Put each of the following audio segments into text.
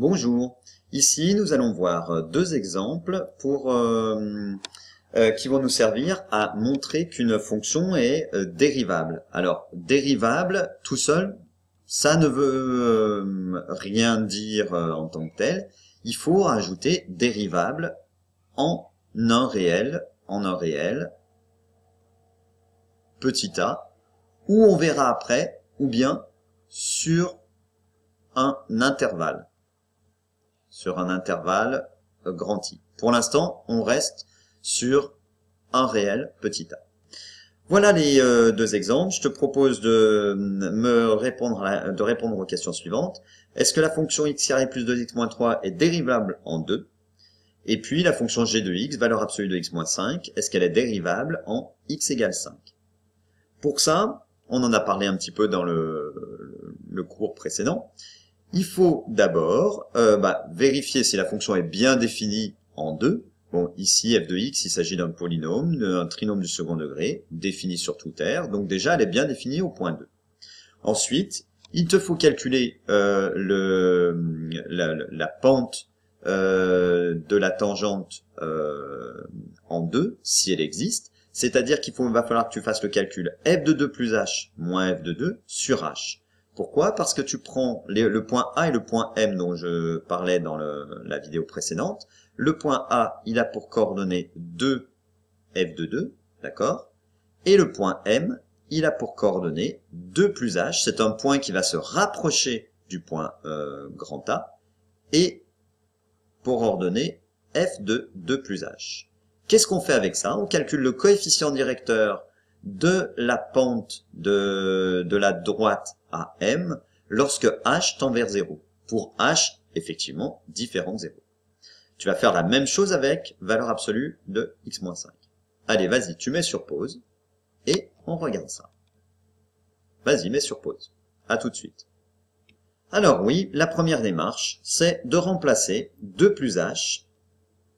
Bonjour, ici nous allons voir deux exemples qui vont nous servir à montrer qu'une fonction est dérivable. Alors, dérivable tout seul, ça ne veut rien dire en tant que tel. Il faut rajouter dérivable en un réel, petit a, ou on verra après, ou bien sur un intervalle. Grand I. Pour l'instant, on reste sur un réel petit a. Voilà les deux exemples. Je te propose de répondre aux questions suivantes. Est-ce que la fonction x carré plus 2x moins 3 est dérivable en 2? Et puis la fonction g de x, valeur absolue de x moins 5, est-ce qu'elle est dérivable en x égale 5? Pour ça, on en a parlé un petit peu dans le cours précédent. Il faut d'abord vérifier si la fonction est bien définie en 2. Bon, ici, f de x, il s'agit d'un polynôme, un trinôme du second degré, défini sur tout R. Donc déjà, elle est bien définie au point 2. Ensuite, il te faut calculer la pente de la tangente en 2, si elle existe. C'est-à-dire va falloir que tu fasses le calcul f de 2 plus h moins f de 2 sur h. Pourquoi? Parce que tu prends le point A et le point M dont je parlais dans la vidéo précédente. Le point A, il a pour coordonnées 2 f de 2, d'accord? Et le point M, il a pour coordonnées 2 plus h. C'est un point qui va se rapprocher du point grand A. Et pour ordonner f de 2 plus h. Qu'est-ce qu'on fait avec ça? On calcule le coefficient directeur de la pente de la droite à M lorsque h tend vers 0. Pour h, effectivement, différent de 0. Tu vas faire la même chose avec valeur absolue de x moins 5. Allez, vas-y, tu mets sur pause et on regarde ça. Vas-y, mets sur pause. À tout de suite. Alors oui, la première démarche, c'est de remplacer 2 plus h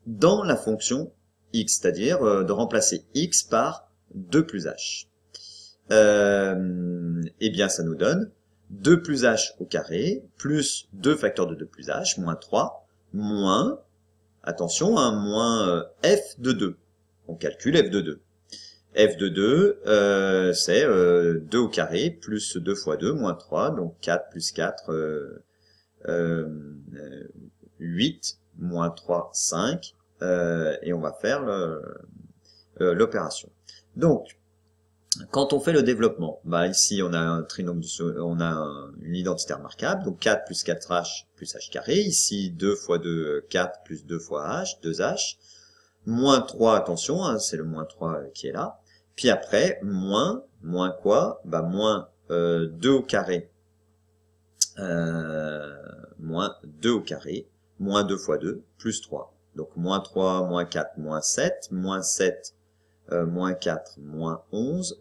dans la fonction x, c'est-à-dire de remplacer x par 2 plus h. Eh bien, ça nous donne 2 plus h au carré, plus 2 facteurs de 2 plus h, moins 3, moins, attention, moins f de 2. On calcule f de 2. f de 2, c'est 2 au carré, plus 2 fois 2, moins 3, donc 4 plus 4, 8, moins 3, 5, et on va faire l'opération. Donc, quand on fait le développement, ici on a un trinôme une identité remarquable, donc 4 plus 4h plus h carré, ici 2 fois 2, 4 plus 2 fois h, 2h, moins 3, attention, hein, c'est le moins 3 qui est là, puis après, moins quoi? Moins 2 au carré, moins 2 au carré, moins 2 fois 2, plus 3. Donc moins 3, moins 4, moins 7, moins 7, moins 4, moins 11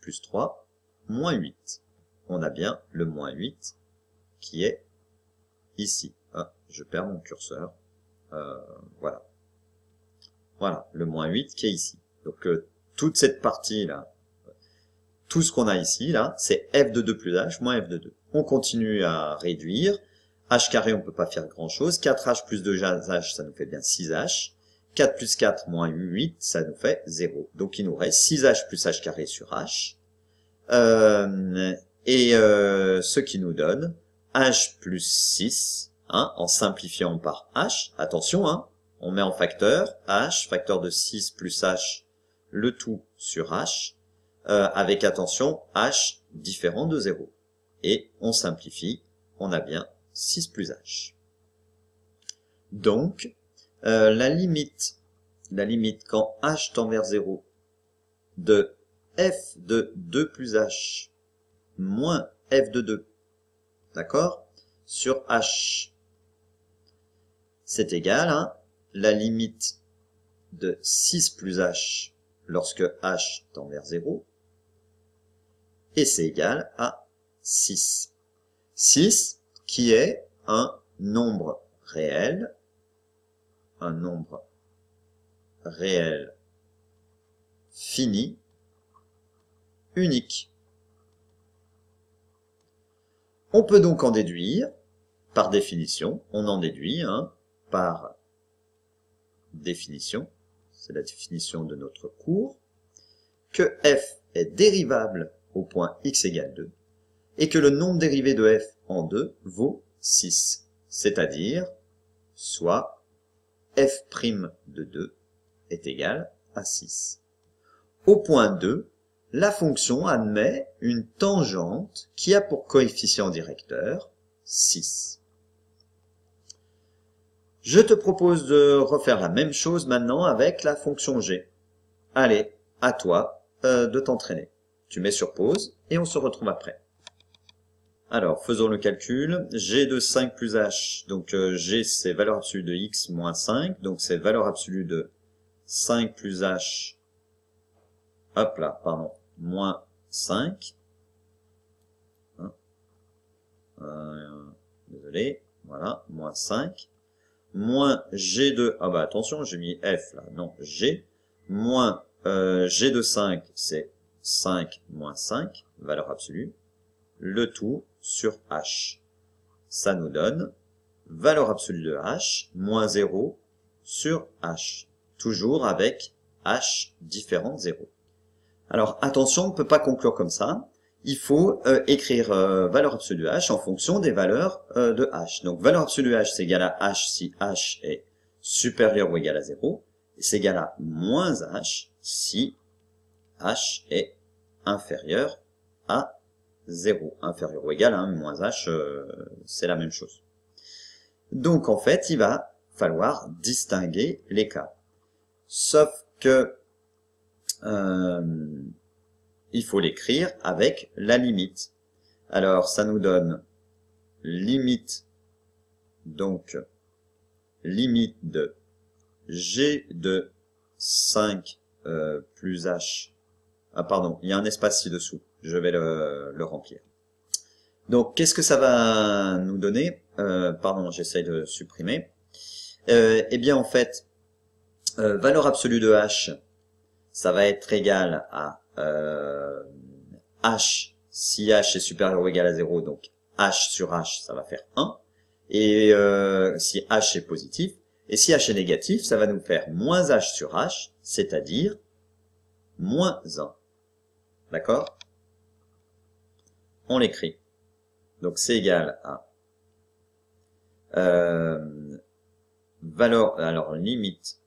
plus 3, moins 8. On a bien le moins 8 qui est ici. Ah, je perds mon curseur. Voilà. Voilà, le moins 8 qui est ici. Donc toute cette partie-là, tout ce qu'on a ici, là, c'est f de 2 plus h moins f de 2. On continue à réduire. H carré, on peut pas faire grand-chose. 4h plus 2h, ça nous fait bien 6h. 4 plus 4 moins 8, ça nous fait 0. Donc il nous reste 6h plus h carré sur h. Ce qui nous donne h plus 6, hein, en simplifiant par h. Attention, hein, on met en facteur h, facteur de 6 plus h, le tout sur h, avec attention h différent de 0. Et on simplifie, on a bien 6 plus h. Donc, la limite quand h tend vers 0 de f de 2 plus h moins f de 2, d'accord, sur h, c'est égal à la limite de 6 plus h lorsque h tend vers 0, et c'est égal à 6. 6 qui est un nombre réel, fini, unique. On peut donc en déduire, par définition, on en déduit, hein, par définition, c'est la définition de notre cours, que f est dérivable au point x égale 2, et que le nombre dérivé de f en 2 vaut 6, c'est-à-dire, soit f' de 2 est égal à 6. Au point 2, la fonction admet une tangente qui a pour coefficient directeur 6. Je te propose de refaire la même chose maintenant avec la fonction g. Allez, à toi de t'entraîner. Tu mets sur pause et on se retrouve après. Alors, faisons le calcul. G de 5 plus h, donc g c'est valeur absolue de x moins 5, donc c'est valeur absolue de 5 plus h, hop là, pardon, moins 5. Hein, désolé, voilà, moins 5. Moins g de, ah bah attention, j'ai mis f là, non, g, moins g de 5, c'est 5 moins 5, valeur absolue, le tout sur h. Ça nous donne valeur absolue de h, moins 0 sur h, toujours avec h différent de 0. Alors attention, on ne peut pas conclure comme ça. Il faut écrire valeur absolue de h en fonction des valeurs de h. Donc valeur absolue de h, c'est égal à h si h est supérieur ou égal à 0. Et c'est égal à moins h si h est inférieur à 0. Inférieur ou égal à 1, moins h, c'est la même chose. Donc en fait, il va falloir distinguer les cas. Sauf que il faut l'écrire avec la limite. Alors, ça nous donne limite, donc, limite de g de 5 plus h. Ah, pardon, il y a un espace ci-dessous. Je vais le remplir. Donc, qu'est-ce que ça va nous donner? Pardon, j'essaye de supprimer. Eh bien, en fait, valeur absolue de h, ça va être égal à h, si h est supérieur ou égal à 0, donc h sur h, ça va faire 1. Et si h est positif, et si h est négatif, ça va nous faire moins h sur h, c'est-à-dire moins 1. D'accord? On l'écrit. Donc c'est égal à alors limite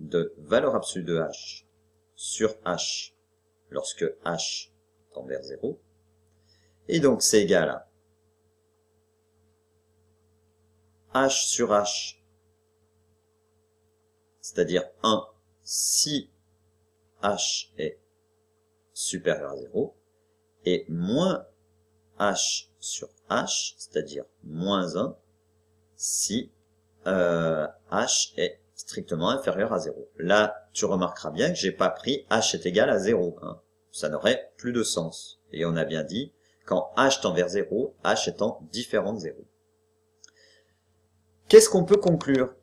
de valeur absolue de h sur h lorsque h tend vers 0. Et donc c'est égal à h sur h, c'est-à-dire 1 si h est supérieur à 0, et moins h sur h, c'est-à-dire moins 1 si h est strictement inférieur à 0. Là, tu remarqueras bien que j'ai pas pris h est égal à 0. Hein. Ça n'aurait plus de sens. Et on a bien dit, quand h tend vers 0, h étant différent de 0. Qu'est-ce qu'on peut conclure?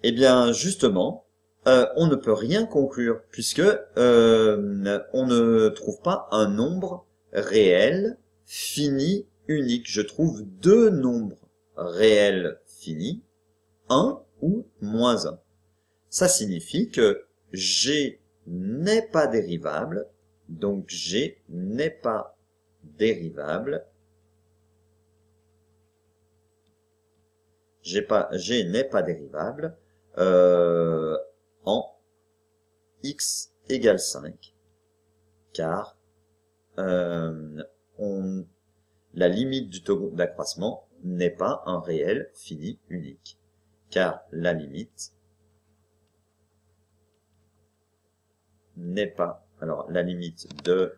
Eh bien, justement, on ne peut rien conclure, puisque on ne trouve pas un nombre réel, fini, unique. Je trouve deux nombres réels finis, 1 ou moins 1. Ça signifie que g n'est pas dérivable, donc g n'est pas dérivable, g n'est pas dérivable en x égale 5, car la limite du taux d'accroissement n'est pas un réel fini unique, car la limite n'est pas, alors la limite de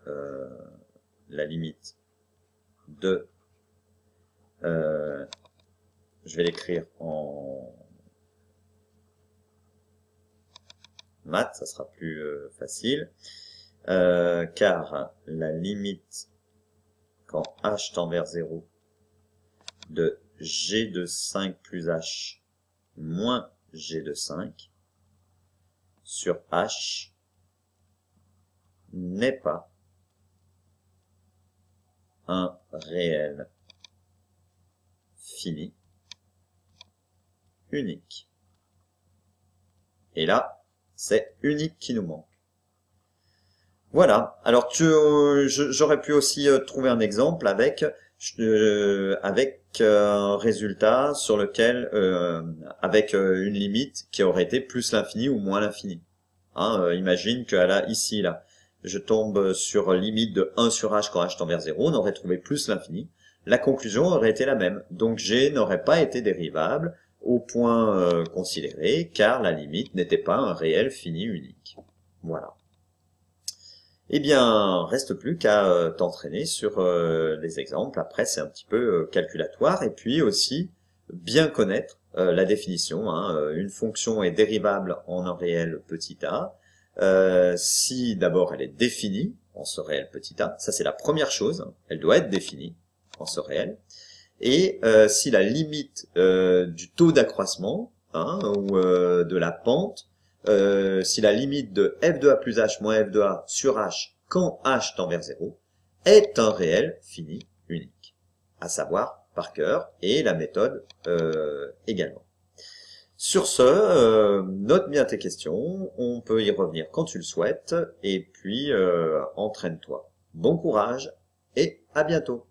je vais l'écrire en maths, ça sera plus facile, car la limite quand h tend vers 0 de g de 5 plus h moins g de 5 sur h n'est pas un réel fini, unique. Et là, c'est unique qui nous manque. Voilà. Alors j'aurais pu aussi trouver un exemple avec un résultat sur lequel avec une limite qui aurait été plus l'infini ou moins l'infini. Hein, imagine que ici là, je tombe sur limite de 1 sur h quand h tend vers 0, on aurait trouvé plus l'infini. La conclusion aurait été la même. Donc g n'aurait pas été dérivable au point considéré, car la limite n'était pas un réel fini unique. Voilà. Eh bien, reste plus qu'à t'entraîner sur les exemples. Après, c'est un petit peu calculatoire, et puis aussi bien connaître la définition. Hein. Une fonction est dérivable en un réel petit a si d'abord elle est définie en ce réel petit a. Ça, c'est la première chose. Elle doit être définie en ce réel. Et si la limite du taux d'accroissement ou de la pente, si la limite de f de a plus h moins f de a sur h quand h tend vers 0 est un réel fini unique, à savoir Parker et la méthode également. Sur ce, note bien tes questions, on peut y revenir quand tu le souhaites, et puis entraîne-toi. Bon courage et à bientôt.